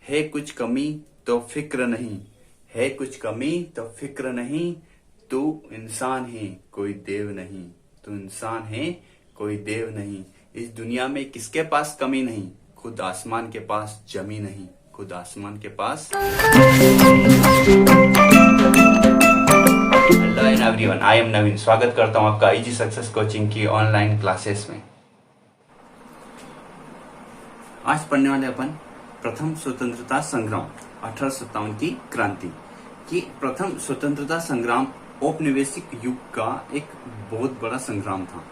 है कुछ कमी तो फिक्र नहीं, है कुछ कमी तो फिक्र नहीं। तू इंसान है कोई देव नहीं, तू इंसान है कोई देव नहीं। इस दुनिया में किसके पास कमी नहीं, खुद आसमान के पास जमी नहीं, खुद आसमान के पास। हेलो एवरीवन, आई एम नवीन। स्वागत करता हूं आपका इजी सक्सेस कोचिंग की ऑनलाइन क्लासेस में। आज पढ़ने वाले अपन प्रथम स्वतंत्रता संग्राम 1857 की क्रांति की। प्रथम स्वतंत्रता संग्राम औपनिवेशिक युग का एक बहुत बड़ा संग्राम था,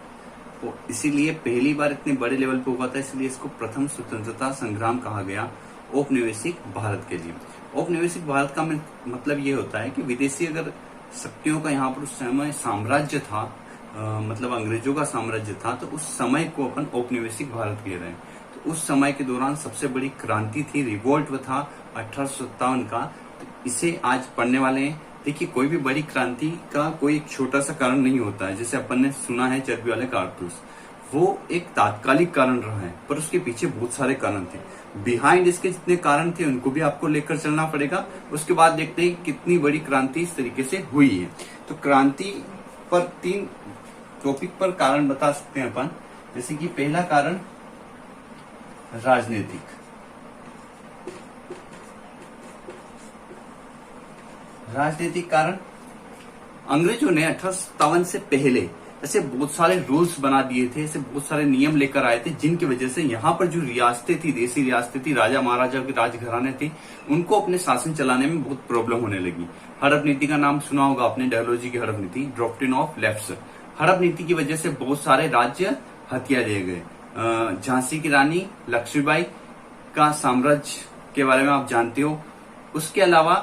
तो इसीलिए पहली बार इतने बड़े लेवल पे हुआ था, इसलिए इसको प्रथम स्वतंत्रता संग्राम कहा गया औपनिवेशिक भारत के लिए। औपनिवेशिक भारत का मतलब ये होता है कि विदेशी अगर शक्तियों का यहाँ पर उस समय साम्राज्य था, मतलब अंग्रेजों का साम्राज्य था, तो उस समय को अपन औपनिवेशिक भारत कह रहे हैं। तो उस समय के दौरान सबसे बड़ी क्रांति थी, रिवोल्ट था 1857 का। तो इसे आज पढ़ने वाले हैं। देखिए, कोई भी बड़ी क्रांति का कोई एक छोटा सा कारण नहीं होता है। जैसे अपन ने सुना है चर्बी वाले कारतूस, वो एक तात्कालिक कारण रहा है, पर उसके पीछे बहुत सारे कारण थे। बिहाइंड इसके जितने कारण थे उनको भी आपको लेकर चलना पड़ेगा। उसके बाद देखते हैं कितनी बड़ी क्रांति इस तरीके से हुई है। तो क्रांति पर 3 टॉपिक पर कारण बता सकते हैं अपन। जैसे कि पहला कारण राजनीतिक, कारण अंग्रेजों ने 1857 से पहले ऐसे बहुत सारे रूल्स बना दिए थे, ऐसे बहुत सारे नियम लेकर आए थे, जिनकी वजह से यहाँ पर जो रियासतें थी, देसी रियासतें थी, राजा महाराजा के राजघराने थे, उनको अपने शासन चलाने में बहुत प्रॉब्लम होने लगी। हड़प नीति का नाम सुना होगा आपने, डलहौजी की हड़प नीति, डॉक्ट्रिन ऑफ लेफ्ट्स। हड़प नीति की वजह से बहुत सारे राज्य हत्या दिए गए। झांसी की रानी लक्ष्मीबाई का साम्राज्य के बारे में आप जानते हो। उसके अलावा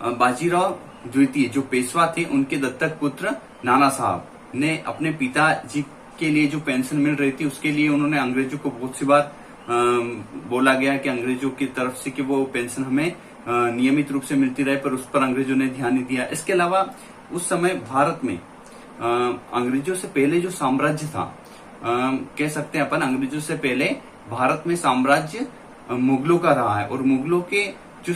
बाजीराव द्वितीय जो पेशवा थे, उनके दत्तक पुत्र नाना साहब ने अपने पिताजी के लिए जो पेंशन मिल रही थी, उसके लिए उन्होंने अंग्रेजों को बहुत सी बार बोला गया कि अंग्रेजों की तरफ से कि वो पेंशन हमें नियमित रूप से मिलती रहे, पर उस पर अंग्रेजों ने ध्यान नहीं दिया। इसके अलावा उस समय भारत में अंग्रेजों से पहले जो साम्राज्य था, कह सकते हैं अपन अंग्रेजों से पहले भारत में साम्राज्य मुगलों का रहा है। और मुगलों के जो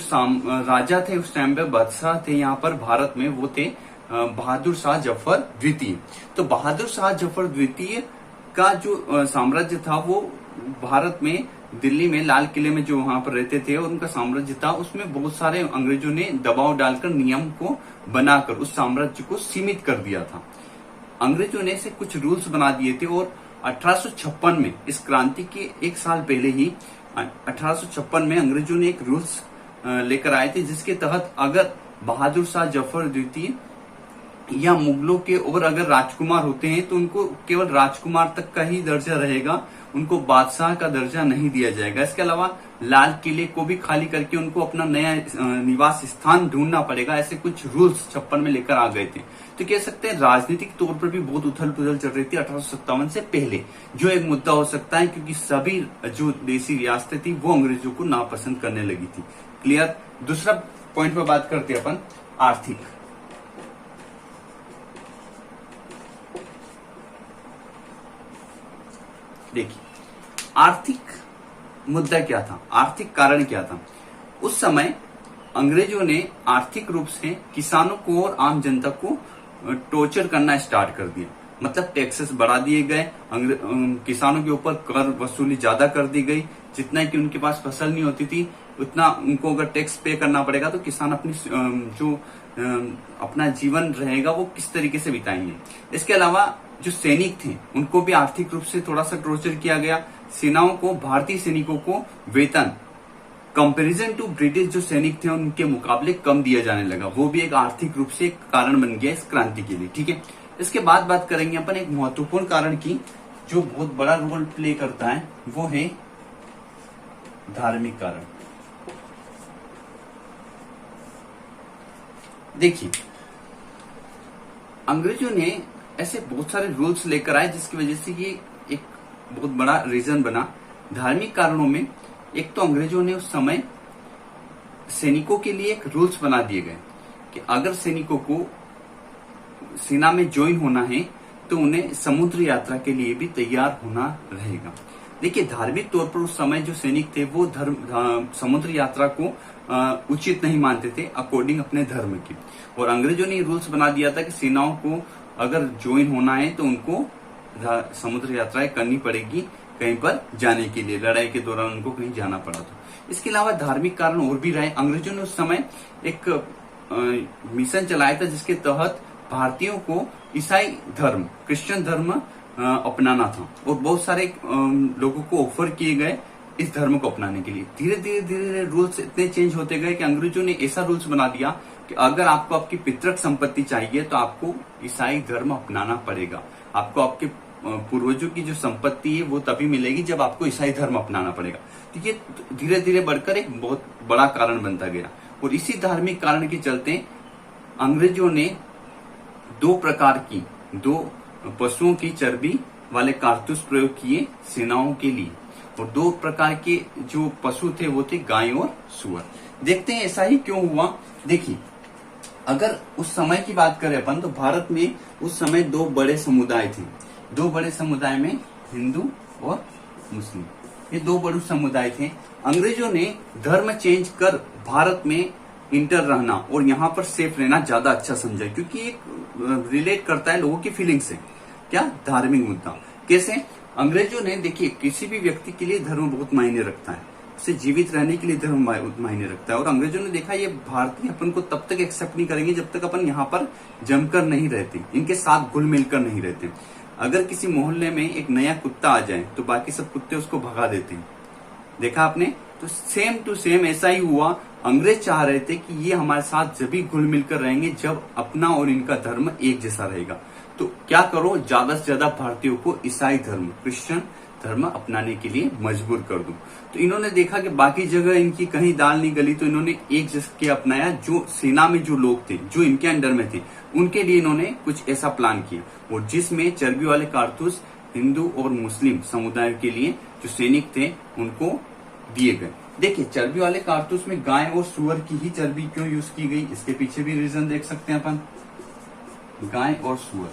राजा थे उस टाइम पे, बादशाह थे यहाँ पर भारत में, वो थे बहादुर शाह जफर द्वितीय। तो बहादुर शाह जफर द्वितीय का जो साम्राज्य था, वो भारत में दिल्ली में लाल किले में जो वहां पर रहते थे और उनका साम्राज्य था, उसमें बहुत सारे अंग्रेजों ने दबाव डालकर नियम को बनाकर उस साम्राज्य को सीमित कर दिया था। अंग्रेजों ने ऐसे कुछ रूल्स बना दिए थे। और 1856 में, इस क्रांति के 1 साल पहले ही 1856 में अंग्रेजों ने एक रूल्स लेकर आए थे, जिसके तहत अगर बहादुर शाह जफर द्वितीय या मुगलों के और अगर राजकुमार होते हैं, तो उनको केवल राजकुमार तक का ही दर्जा रहेगा, उनको बादशाह का दर्जा नहीं दिया जाएगा। इसके अलावा लाल किले को भी खाली करके उनको अपना नया निवास स्थान ढूंढना पड़ेगा। ऐसे कुछ रूल्स 56 में लेकर आ गए थे। तो कह सकते हैं राजनीतिक तौर पर भी बहुत उथल पुथल चल रही थी 1857 से पहले, जो एक मुद्दा हो सकता है, क्योंकि सभी जो देसी रियासतें थी वो अंग्रेजों को नापसंद करने लगी थी। क्लियर। दूसरा पॉइंट पर बात करते हैं अपन, आर्थिक। देखिए, आर्थिक मुद्दा क्या था, आर्थिक कारण क्या था। उस समय अंग्रेजों ने आर्थिक रूप से किसानों को और आम जनता को टॉर्चर करना स्टार्ट कर दिया। मतलब टैक्सेस बढ़ा दिए गए, किसानों के ऊपर कर वसूली ज्यादा कर दी गई। जितना कि उनके पास फसल नहीं होती थी, उतना उनको अगर टैक्स पे करना पड़ेगा, तो किसान अपनी जो अपना जीवन रहेगा वो किस तरीके से बिताएंगे। इसके अलावा जो सैनिक थे, उनको भी आर्थिक रूप से थोड़ा सा टॉर्चर किया गया। सेनाओं को, भारतीय सैनिकों को वेतन कंपैरिजन टू ब्रिटिश जो सैनिक थे उनके मुकाबले कम दिया जाने लगा। वो भी एक आर्थिक रूप से एक कारण बन गया इस क्रांति के लिए। ठीक है। इसके बाद बात करेंगे अपन एक महत्वपूर्ण कारण की, जो बहुत बड़ा रोल प्ले करता है, वो है धार्मिक कारण। देखिए, अंग्रेजों ने ऐसे बहुत सारे रूल्स लेकर आए, जिसकी वजह से ये एक बहुत बड़ा रीजन बना। धार्मिक कारणों में एक तो अंग्रेजों ने उस समय सैनिकों के लिए एक रूल्स बना दिए गए कि अगर सैनिकों को सेना में ज्वाइन होना है, तो उन्हें समुद्र यात्रा के लिए भी तैयार होना रहेगा। देखिए, धार्मिक तौर पर उस समय जो सैनिक थे वो समुद्र यात्रा को उचित नहीं मानते थे अकॉर्डिंग अपने धर्म की। और अंग्रेजों ने रूल्स बना दिया था कि सेनाओं को अगर ज्वाइन होना है तो उनको समुद्र यात्राएं करनी पड़ेगी कहीं पर जाने के लिए, लड़ाई के दौरान उनको कहीं जाना पड़ा। तो इसके अलावा धार्मिक कारण और भी रहे। अंग्रेजों ने उस समय एक मिशन चलाया था जिसके तहत भारतीयों को ईसाई धर्म, क्रिश्चियन धर्म अपनाना था, और बहुत सारे लोगों को ऑफर किए गए इस धर्म को अपनाने के लिए। धीरे धीरे रूल्स इतने चेंज होते गए कि अंग्रेजों ने ऐसा रूल्स बना दिया कि अगर आपको आपकी पितृक संपत्ति चाहिए तो आपको ईसाई धर्म अपनाना पड़ेगा। आपको आपके पूर्वजों की जो संपत्ति है वो तभी मिलेगी जब आपको ईसाई धर्म अपनाना पड़ेगा। तो ये धीरे धीरे बढ़कर एक बहुत बड़ा कारण बनता गया। और इसी धार्मिक कारण के चलते अंग्रेजों ने दो पशुओं की चर्बी वाले कारतूस प्रयोग किए सेनाओं के लिए। और 2 प्रकार के जो पशु थे वो थे गाय और सुअर। देखते हैं ऐसा ही क्यों हुआ। देखिए, अगर उस समय की बात करें अपन तो भारत में उस समय 2 बड़े समुदाय थे। 2 बड़े समुदाय में हिंदू और मुस्लिम, ये 2 बड़े समुदाय थे। अंग्रेजों ने धर्म चेंज कर भारत में इंटर रहना और यहाँ पर सेफ रहना ज्यादा अच्छा समझा, क्योंकि एक रिलेट करता है लोगों की फीलिंग से। क्या? धार्मिक मुद्दा। कैसे? अंग्रेजों ने, देखिए, किसी भी व्यक्ति के लिए धर्म बहुत मायने रखता है, उसे जीवित रहने के लिए धर्म मायने रखता है। और अंग्रेजों ने देखा ये भारतीय अपन को तब तक एक्सेप्ट नहीं करेंगे जब तक अपन यहाँ पर जमकर नहीं रहते, इनके साथ घुल मिलकर नहीं रहते। अगर किसी मोहल्ले में एक नया कुत्ता आ जाए तो बाकी सब कुत्ते उसको भगा देते हैं, देखा आपने? तो सेम टू सेम ऐसा ही हुआ। अंग्रेज चाह रहे थे कि ये हमारे साथ जब भी घुल मिलकर रहेंगे जब अपना और इनका धर्म एक जैसा रहेगा। तो क्या करो, ज्यादा से ज्यादा भारतीयों को ईसाई धर्म, क्रिश्चियन धर्म अपनाने के लिए मजबूर कर दो। तो इन्होंने देखा कि बाकी जगह इनकी कहीं दाल नहीं गली, तो इन्होंने एक जैसे अपनाया। जो सेना में जो लोग थे, जो इनके अंडर में थे, उनके लिए इन्होंने कुछ ऐसा प्लान किया, और जिसमें चर्बी वाले कारतूस हिंदू और मुस्लिम समुदाय के लिए जो सैनिक थे उनको दिए गए। देखिए, चर्बी वाले कारतूस में गाय और सुअर की ही चर्बी क्यों यूज की गई, इसके पीछे भी रीजन देख सकते हैं अपन। गाय और सुअर,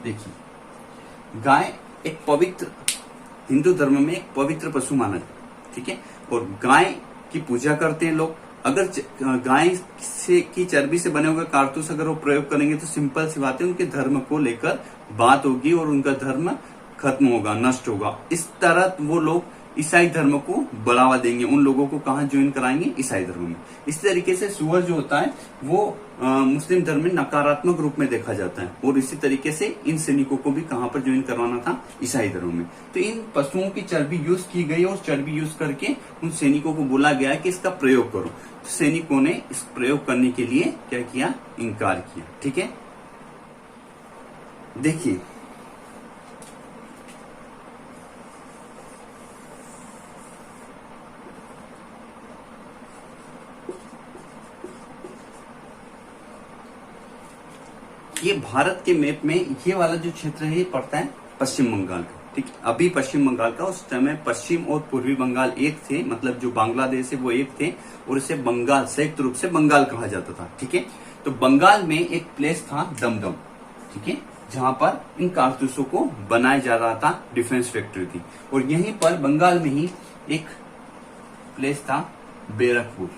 देखिए, गाय एक पवित्र, हिंदू धर्म में एक पवित्र पशु माना जाता है, ठीक है। और गाय की पूजा करते हैं लोग। अगर गाय से की चर्बी से बने हुए कारतूस अगर वो प्रयोग करेंगे तो सिंपल सी बात है, उनके धर्म को लेकर बात होगी और उनका धर्म खत्म होगा, नष्ट होगा। इस तरह वो लोग ईसाई धर्म को बढ़ावा देंगे, उन लोगों को कहां ज्वाइन कराएंगे, ईसाई धर्म में। इस तरीके से सुअर जो होता है वो मुस्लिम धर्म में नकारात्मक रूप में देखा जाता है, और इसी तरीके से इन सैनिकों को भी कहां पर ज्वाइन करवाना था, ईसाई धर्म में। तो इन पशुओं की चर्बी यूज की गई और चर्बी यूज करके उन सैनिकों को बोला गया कि इसका प्रयोग करो। तो सैनिकों ने इस प्रयोग करने के लिए क्या किया, इनकार किया, ठीक है। देखिए, ये भारत के मैप में ये वाला जो क्षेत्र है ये पड़ता है पश्चिम बंगाल का, ठीक है। अभी पश्चिम बंगाल का, उस समय पश्चिम और पूर्वी बंगाल एक थे, मतलब जो बांग्लादेश है वो एक थे, और इसे बंगाल, संयुक्त रूप से बंगाल कहा जाता था, ठीक है। तो बंगाल में एक प्लेस था दमदम, ठीक है, जहां पर इन कारतूसों को बनाया जा रहा था, डिफेंस फैक्ट्री थी। और यहीं पर बंगाल में ही एक प्लेस था बैरकपुर,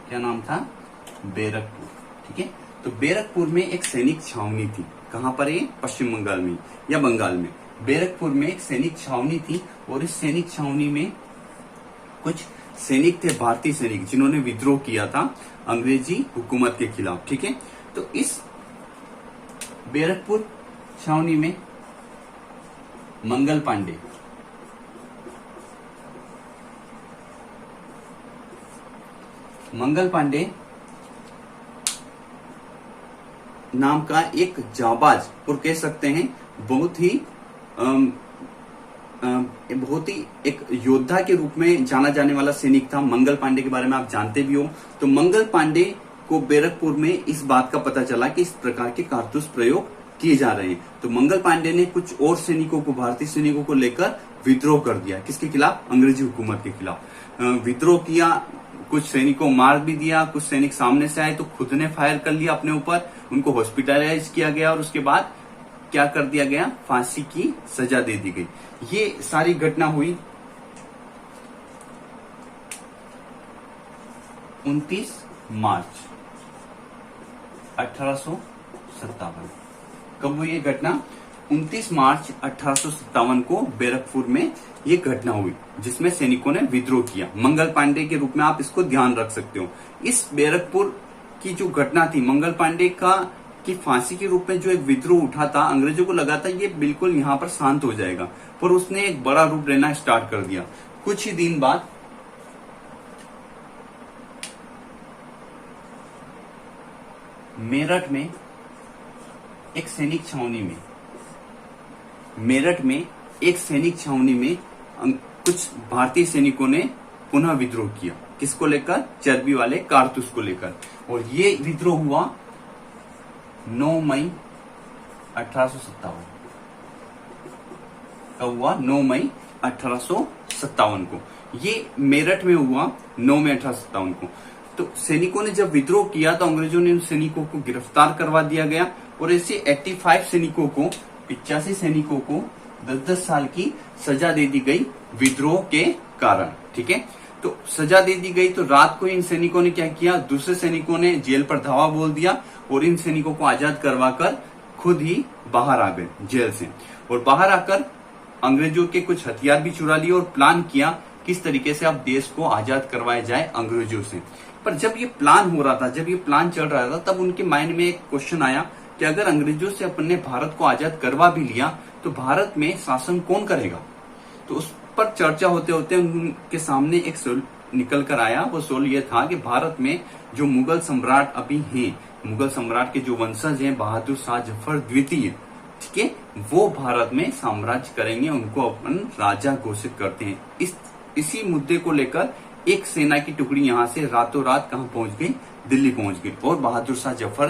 क्या नाम था, बैरकपुर, ठीक है। तो बैरकपुर में एक सैनिक छावनी थी, कहां पर है, पश्चिम बंगाल में या बंगाल में। बैरकपुर में एक सैनिक छावनी थी, और इस सैनिक छावनी में कुछ सैनिक थे, भारतीय सैनिक, जिन्होंने विद्रोह किया था अंग्रेजी हुकूमत के खिलाफ, ठीक है। तो इस बैरकपुर छावनी में मंगल पांडे नाम का एक जाबाज, और कह सकते हैं बहुत ही एक योद्धा के रूप में जाना जाने वाला सैनिक था। मंगल पांडे के बारे में आप जानते भी हो। तो मंगल पांडे को बैरकपुर में इस बात का पता चला कि इस प्रकार के कारतूस प्रयोग किए जा रहे हैं। तो मंगल पांडे ने कुछ और सैनिकों को, भारतीय सैनिकों को लेकर विद्रोह कर दिया। किसके खिलाफ, अंग्रेजी हुकूमत के खिलाफ विद्रोह किया। कुछ सैनिकों मार भी दिया, कुछ सैनिक सामने से आए तो खुद ने फायर कर लिया अपने ऊपर, उनको हॉस्पिटलाइज किया गया और उसके बाद क्या कर दिया गया, फांसी की सजा दे दी गई। ये सारी घटना हुई 29 मार्च 1857। कब हुई ये घटना? 29 मार्च 1857 को बैरकपुर में ये घटना हुई, जिसमें सैनिकों ने विद्रोह किया। मंगल पांडे के रूप में आप इसको ध्यान रख सकते हो। इस बैरकपुर की जो घटना थी, मंगल पांडे का की फांसी के रूप में जो एक विद्रोह उठा था, अंग्रेजों को लगा था ये बिल्कुल यहाँ पर शांत हो जाएगा, पर उसने एक बड़ा रूप लेना स्टार्ट कर दिया। कुछ ही दिन बाद मेरठ में एक सैनिक छावनी में कुछ भारतीय सैनिकों ने पुनः विद्रोह किया। किसको लेकर? चर्बी वाले कारतूस को लेकर। और ये विद्रोह हुआ 9 मई 1857। कब हुआ? 9 मई 1857 को। ये मेरठ में हुआ 9 मई 1857 को। तो सैनिकों ने जब विद्रोह किया तो अंग्रेजों ने उन सैनिकों को गिरफ्तार करवा दिया गया और ऐसे 85 सैनिकों को 10-10 साल की सजा दे दी गई विद्रोह के कारण। ठीक है, तो सजा दे दी गई। तो रात को इन सैनिकों ने क्या किया, दूसरे सैनिकों ने जेल पर धावा बोल दिया और इन सैनिकों को आजाद करवाकर खुद ही बाहर आ गए जेल से। और बाहर आकर अंग्रेजों के कुछ हथियार भी चुरा लिए और प्लान किया किस तरीके से अब देश को आजाद करवाया जाए अंग्रेजों से। पर जब ये प्लान हो रहा था, जब ये प्लान चल रहा था, तब उनके माइंड में एक क्वेश्चन आया कि अगर अंग्रेजों से अपन ने भारत को आजाद करवा भी लिया तो भारत में शासन कौन करेगा। तो उस पर चर्चा होते होते उनके सामने एक सोल निकल कर आया। वो सोल ये था कि भारत में जो मुगल सम्राट अभी हैं, मुगल सम्राट के जो वंशज हैं, बहादुर शाह जफर द्वितीय, ठीक है, वो भारत में साम्राज्य करेंगे, उनको अपन राजा घोषित करते हैं। इसी मुद्दे को लेकर एक सेना की टुकड़ी यहाँ से रातों रात कहाँ पहुंच गई, दिल्ली पहुंच गई और बहादुर शाह जफर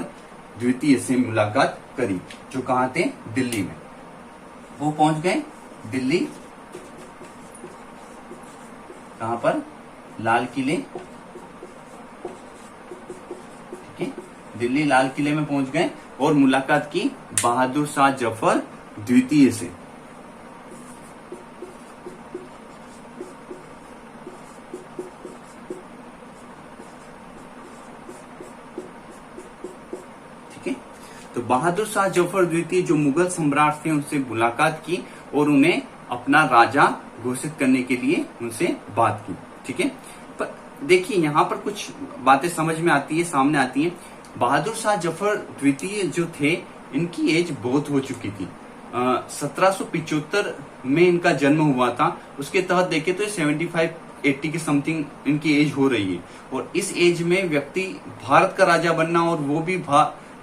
द्वितीय से मुलाकात करी, जो कहाँ थे, दिल्ली में। वो पहुंच गए दिल्ली, कहां पर, लाल किले। ठीक है, दिल्ली लाल किले में पहुंच गए और मुलाकात की बहादुर शाह जफर द्वितीय से। ठीक है, तो बहादुर शाह जफर द्वितीय जो मुगल सम्राट थे उनसे मुलाकात की और उन्हें अपना राजा घोषित करने के लिए उनसे बात की। ठीक है, पर देखिए यहाँ पर कुछ बातें समझ में आती है, सामने आती हैं। बहादुर शाह जफर द्वितीय जो थे, इनकी एज बहुत हो चुकी थी। 1775 में इनका जन्म हुआ था। उसके तहत देखे तो 75-80 की समथिंग इनकी एज हो रही है। और इस एज में व्यक्ति भारत का राजा बनना और वो भी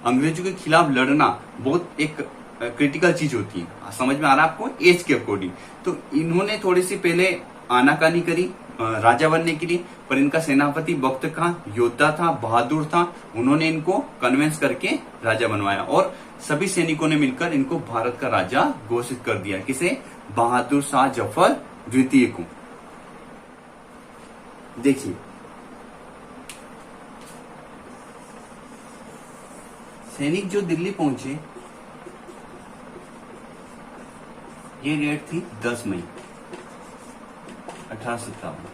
अंग्रेजों के खिलाफ लड़ना बहुत एक क्रिटिकल चीज होती है। समझ में आ रहा है आपको, एज के अकॉर्डिंग। तो इन्होंने थोड़ी सी पहले आनाकानी करी राजा बनने के लिए, पर इनका सेनापति वक्त का योद्धा था, बहादुर था, उन्होंने इनको कन्विंस करके राजा बनवाया और सभी सैनिकों ने मिलकर इनको भारत का राजा घोषित कर दिया। किसे? बहादुर शाह जफर द्वितीय को। देखिए, सैनिक जो दिल्ली पहुंचे, ये डेट थी 10 मई 1857।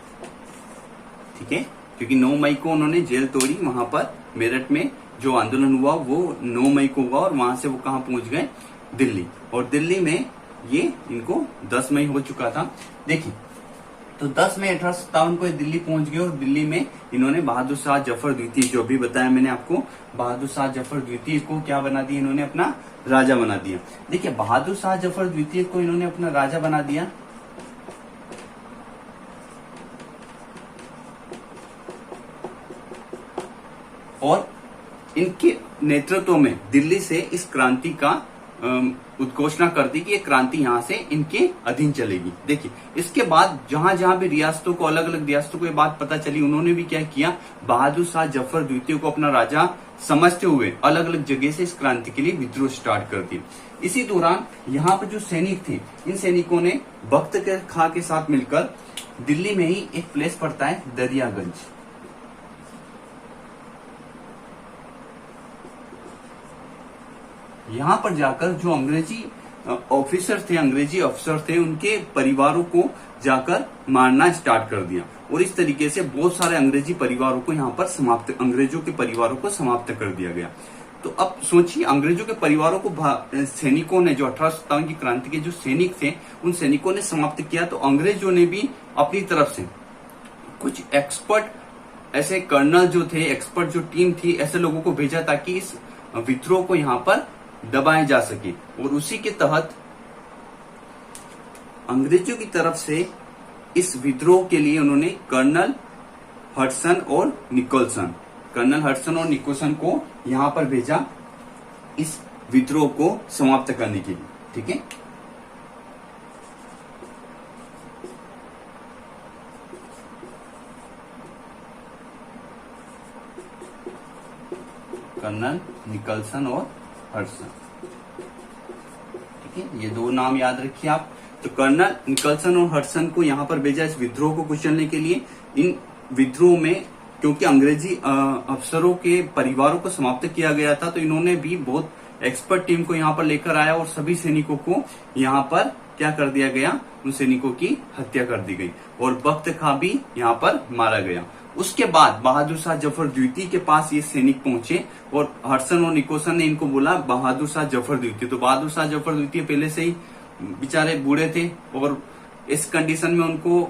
ठीक है, क्योंकि 9 मई को उन्होंने जेल तोड़ी, वहां पर मेरठ में जो आंदोलन हुआ वो 9 मई को हुआ और वहां से वो कहां पहुंच गए, दिल्ली। और दिल्ली में ये इनको 10 मई हो चुका था। देखिए, तो 10 मई 1857 को ये दिल्ली पहुंच गए और दिल्ली में इन्होंने बहादुर शाह जफर द्वितीय, जो भी बताया मैंने आपको, बहादुर शाह जफर द्वितीय को क्या बना दिया इन्होंने, अपना राजा बना दिया। देखिए, बहादुर शाह जफर द्वितीय को इन्होंने अपना राजा बना दिया और इनके नेतृत्व में दिल्ली से इस क्रांति का उद्घोषणा कर दी कि ये क्रांति यहाँ से इनके अधीन चलेगी। देखिए, इसके बाद जहां जहां भी रियासतों को, अलग अलग रियासतों को ये बात पता चली, उन्होंने भी क्या किया, बहादुर शाह जफर द्वितीय को अपना राजा समझते हुए अलग अलग जगह से इस क्रांति के लिए विद्रोह स्टार्ट कर दिया। इसी दौरान यहाँ पर जो सैनिक थे, इन सैनिकों ने बख्त खां के साथ मिलकर दिल्ली में ही एक प्लेस पड़ता है दरियागंज, यहाँ पर जाकर जो अंग्रेजी ऑफिसर थे उनके परिवारों को जाकर मारना स्टार्ट कर दिया और इस तरीके से बहुत सारे अंग्रेजों के परिवारों को समाप्त कर दिया गया। तो अब सोचिए, अंग्रेजों के परिवारों को सैनिकों ने, जो 1857 की क्रांति के जो सैनिक थे, उन सैनिकों ने समाप्त किया। तो अंग्रेजों ने भी अपनी तरफ से कुछ एक्सपर्ट ऐसे कर्नल जो थे, एक्सपर्ट जो टीम थी, ऐसे लोगों को भेजा ताकि इस विद्रोह को यहाँ पर दबाया जा सके। और उसी के तहत अंग्रेजों की तरफ से इस विद्रोह के लिए उन्होंने कर्नल हडसन और निकोलसन को यहां पर भेजा इस विद्रोह को समाप्त करने के लिए। ठीक है, कर्नल निकोलसन और हडसन। ठीक है, ये दो नाम याद रखिए आप। तो कर्नल निकोलसन और हडसन को यहां पर भेजा इस विद्रोह को कुचलने के लिए। इन विद्रोह में क्योंकि अंग्रेजी अफसरों के परिवारों को समाप्त किया गया था, तो इन्होंने भी बहुत एक्सपर्ट टीम को यहाँ पर लेकर आया और सभी सैनिकों को यहाँ पर क्या कर दिया गया, उन सैनिकों की हत्या कर दी गई और बख्त खां भी यहाँ पर मारा गया। उसके बाद बहादुर शाह जफर द्वितीय के पास ये सैनिक पहुंचे और हडसन और निकोलसन ने इनको बोला बहादुर शाह जफर द्वितीय। तो बहादुर शाह जफर द्वितीय पहले से ही बेचारे बूढ़े थे और इस कंडीशन में उनको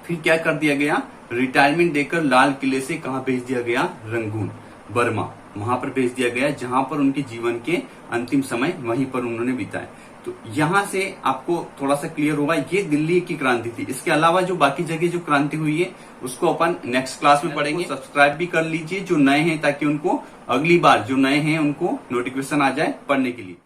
फिर क्या कर दिया गया, रिटायरमेंट देकर लाल किले से कहां भेज दिया गया, रंगून, बर्मा, वहां पर भेज दिया गया, जहां पर उनके जीवन के अंतिम समय वहीं पर उन्होंने बिताए। तो यहां से आपको थोड़ा सा क्लियर होगा, ये दिल्ली की क्रांति थी। इसके अलावा जो बाकी जगह जो क्रांति हुई है उसको अपन नेक्स्ट क्लास में पढ़ेंगे। सब्सक्राइब भी कर लीजिए जो नए हैं, ताकि उनको अगली बार जो नए हैं उनको नोटिफिकेशन आ जाए पढ़ने के लिए।